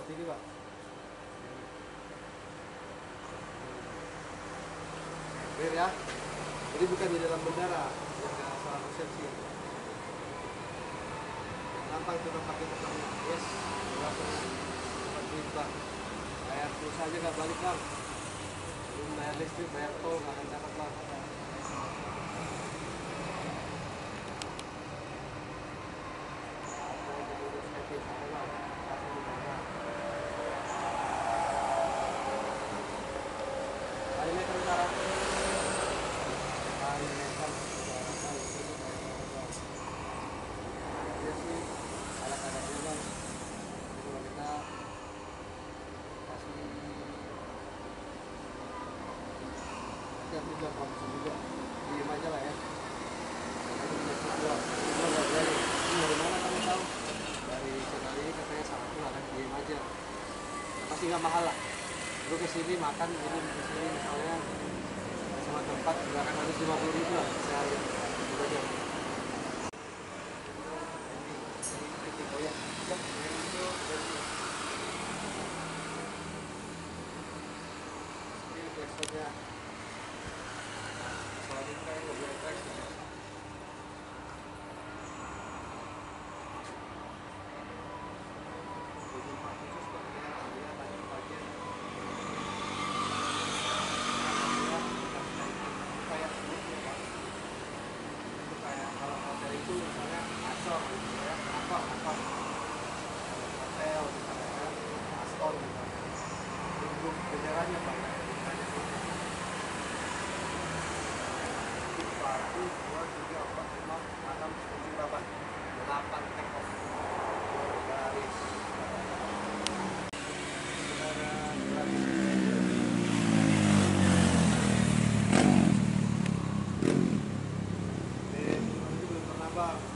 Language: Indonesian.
seperti ini Pak. Clear ya. Jadi bukan di dalam bandara yang salah persepsi. Gampang cuma pakai motornya. Yes. Dapat duit Bang. Bayar pulsa aja nggak balik Bang. Belum bayar listrik, bayar tol nggak akan dapat Bang. Juga promosi juga diem aja lah ya. Ini dari mana kamu tahu? Dari channel ini katanya sangat murah kan, diem aja. Pasti nggak mahal lah. Lu kesini makan minum kesini misalnya sama tempat juga akan harus 50.000 lah sehari. Itu aja. Oh ya, ini biasanya. Benderanya banyak. 1, 2, 3, 4, 5, 6, 7, 8 take off garis. Belum pernah Bang.